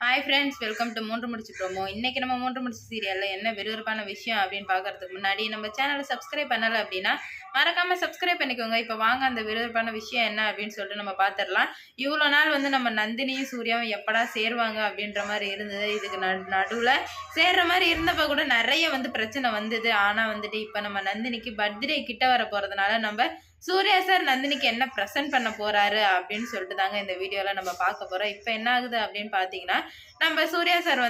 Hi friends, welcome to மூன்று முடிச்சு promo. இன்னைக்கு நம்ம மூன்று முடிச்சு சீரியலில் என்ன விறுவிறுப்பான விஷயம் அப்படின்னு பார்க்கறதுக்கு முன்னாடி நம்ம சேனலை சப்ஸ்கிரைப் பண்ணலை அப்படின்னா மறக்காமல் சப்ஸ்கிரைப் பண்ணிக்கோங்க. இப்போ வாங்க அந்த விறுவிறுப்பான விஷயம் என்ன அப்படின்னு சொல்லிட்டு நம்ம பார்த்துடலாம். இவ்வளோ நாள் நம்ம நந்தினியும் சூர்யாவும் எப்படா சேருவாங்க அப்படின்ற மாதிரி இருந்தது. இதுக்கு நடுவில் சேர்ற மாதிரி இருந்தப்போ கூட நிறைய பிரச்சனை வந்தது. ஆனால் இப்போ நம்ம நந்தினிக்கு பர்த்டே கிட்ட வர போகிறதுனால நம்ம சூர்யா சார் நந்தினிக்கு என்ன ப்ரெசென்ட் பண்ண போறாரு அப்படின்னு சொல்லிட்டு தாங்க இந்த வீடியோவில் நம்ம பார்க்க போகிறோம். இப்போ என்ன ஆகுது அப்படின்னு பார்த்தீங்கன்னா, நம்ம சூர்யா சார்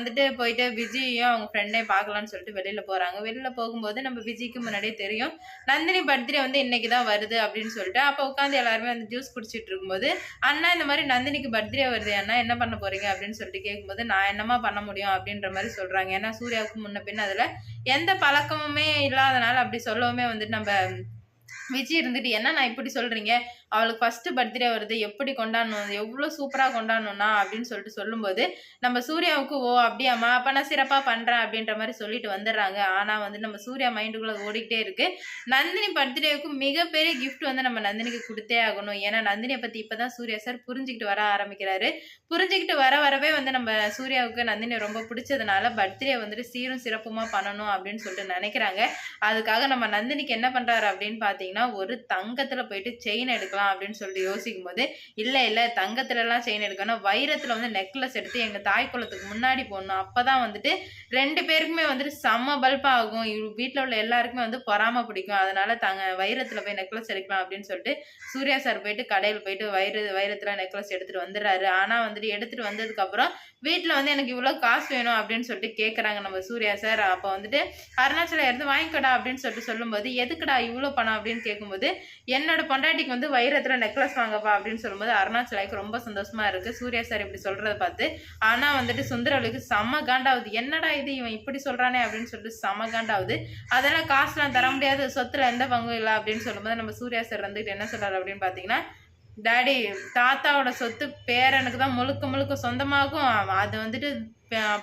போயிட்டு விஜயையும் அவங்க ஃப்ரெண்டையும் பார்க்கலான்னு சொல்லிட்டு வெளியில் போகிறாங்க. வெளியில் போகும்போது நம்ம விஜய்க்கு முன்னாடியே தெரியும் நந்தினி பர்த்டே இன்னைக்கு தான் வருது அப்படின்னு சொல்லிட்டு. அப்போ உட்காந்து எல்லாருமே ஜூஸ் குடிச்சிட்டு இருக்கும்போது, அண்ணா இந்த மாதிரி நந்தினிக்கு பர்த்டே வருது அண்ணா, என்ன பண்ண போறீங்க அப்படின்னு சொல்லிட்டு கேட்கும்போது, நான் என்னமா பண்ண முடியும் அப்படின்ற மாதிரி சொல்றாங்க. ஏன்னா சூர்யாவுக்கு முன்ன பின்ன அதில் எந்த பழக்கமுமே இல்லாதனால அப்படி சொல்லவுமே நம்ம விஜய் இருந்துட்டு, என்ன நான் இப்படி சொல்றீங்க, அவளுக்கு ஃபர்ஸ்ட் பர்த்டே வருது, எப்படி கொண்டாடணும், எவ்வளோ சூப்பராக கொண்டாடணும்னா அப்படின்னு சொல்லிட்டு சொல்லும்போது, நம்ம சூர்யாவுக்கு ஓ அப்படியாம்மா, அப்போ நான் சிறப்பாக பண்ணுறேன் அப்படின்ற மாதிரி சொல்லிட்டு வந்துடுறாங்க. ஆனால் நம்ம சூர்யா மைண்டுக்குள்ளே ஓடிக்கிட்டே இருக்கு. நந்தினி பர்த்டேவுக்கு மிகப்பெரிய கிஃப்ட் நம்ம நந்தினிக்கு கொடுத்தே ஆகணும். ஏன்னா நந்தினியை பற்றி இப்போ தான் சூர்யா சார் புரிஞ்சுக்கிட்டு வர ஆரம்பிக்கிறாரு. புரிஞ்சுக்கிட்டு வரவே நம்ம சூர்யாவுக்கு நந்தினி ரொம்ப பிடிச்சதுனால பர்த்டே சீரும் சிறப்புமாக பண்ணணும் அப்படின்னு சொல்லிட்டு நினைக்கிறாங்க. அதுக்காக நம்ம நந்தினிக்கு என்ன பண்ணுறாரு அப்படின்னு பார்த்தீங்கன்னா, ஒரு தங்கத்தில் போயிட்டு செயின் எடுக்கலாம் அப்படின்னு சொல்லிட்டு யோசிக்கும் போது, இல்ல தங்கத்துலலாம் செயின் எடுக்கணும், வைரத்துல நெக்லஸ் எடுத்து எங்க தாய் குலத்துக்கு முன்னாடி போடணும். அப்பதான் ரெண்டு பேருக்குமே செம்ம பல்பா ஆகும். வீட்டுல உள்ள எல்லாருக்குமே பொறாம பிடிக்கும். அதனால வைரத்துல போய் நெக்லஸ் எடுக்கலாம் அப்படின்னு சொல்லிட்டு சூர்யா சார் போயிட்டு கடையில் போயிட்டு வைரத்துல நெக்லஸ் எடுத்துட்டு வந்துடுறாரு. ஆனா எடுத்துட்டு வந்ததுக்கு அப்புறம் வீட்டுல எனக்கு இவ்வளவு காசு வேணும் அப்படின்னு சொல்லிட்டு கேட்கறாங்க நம்ம சூர்யா சார். அப்போ அருணாச்சலம் எடுத்து வாங்கிக்கடா அப்படின்னு சொல்லிட்டு சொல்லும்போது, எதுக்குடா இவ்வளவு பணம் அப்படின்னு கேட்கும்போது, என்னோட பொண்டாட்டிக்கு வைரத்துல நெக்லஸ் வாங்கப்பா அப்படின்னு சொல்லும்போது அருணாச்சலாய்க்கு ரொம்ப சந்தோஷமா இருக்கு சூர்யா சார் இப்படி சொல்றதை பார்த்து. ஆனா சுந்தரவளிக்கு செம்ம காண்டாவுது. என்னடா இது, இவன் இப்படி சொல்றானே அப்படின்னு சொல்லிட்டு செம்ம காண்டாவுது. அதெல்லாம் காசுலாம் தர முடியாது, சொத்துல எந்த பங்கும் இல்லை அப்படின்னு சொல்லும்போது நம்ம சூர்யா சார் என்ன சொல்றாரு அப்படின்னு பாத்தீங்கன்னா, டாடி, தாத்தாவோட சொத்து பேரனுக்கு தான் முழுக்க முழுக்க சொந்தமாகும், அது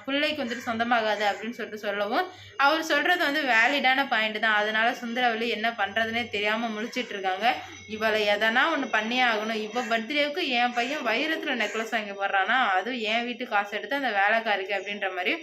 பிள்ளைக்கு சொந்தமாகாது அப்படின்னு சொல்லிட்டு சொல்லவும், அவர் சொல்றது வேலிடான பாயிண்ட் தான். அதனால சுந்தரவல்லி என்ன பண்றதுன்னே தெரியாம முழிச்சிட்டு இருக்காங்க. இவளை எதனா ஒன்று பண்ணியே ஆகணும். இவ பர்த்டேவுக்கு என் பையன் வைரத்துல நெக்லஸ் வாங்கி போடுறானா, அதுவும் என் வீட்டு காசு எடுத்து அந்த வேலைக்காரிக்கு அப்படின்ற மாதிரி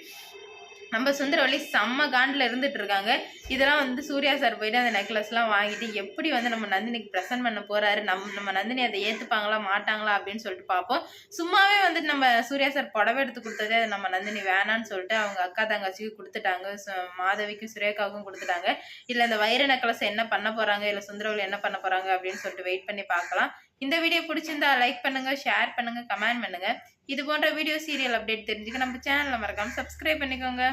நம்ம சுந்தரவல்லி செம்ம காண்டில் இருந்துட்டு இருக்காங்க. இதெல்லாம் சூர்யா சார் போயிட்டு அந்த நெக்லஸ்லாம் வாங்கிட்டு எப்படி நம்ம நந்தினிக்கு ப்ரெசென்ட் பண்ண போறாரு, நம்ம நந்தினி அதை ஏற்றுப்பாங்களா மாட்டாங்களா அப்படின்னு சொல்லிட்டு பார்ப்போம். சும்மாவே நம்ம சூர்யா சார் புடவை எடுத்து கொடுத்ததே அதை நம்ம நந்தினி வேணான்னு சொல்லிட்டு அவங்க அக்கா தங்கச்சிக்கு கொடுத்துட்டாங்க, மாதவிக்கும் சுரேகாவுக்கும் கொடுத்துட்டாங்க. இல்லை இந்த வைர நெக்லஸ் என்ன பண்ண போறாங்க, இல்லை சுந்தரவல்லி என்ன பண்ண போறாங்க அப்படின்னு சொல்லிட்டு வெயிட் பண்ணி பார்க்கலாம். இந்த வீடியோ பிடிச்சிருந்தா லைக் பண்ணுங்க, ஷேர் பண்ணுங்க, கமெண்ட் பண்ணுங்க. இது போன்ற வீடியோ சீரியல் அப்டேட் தெரிஞ்சுக்க நம்ம சேனலை மறக்காம சப்ஸ்கிரைப் பண்ணிக்கோங்க.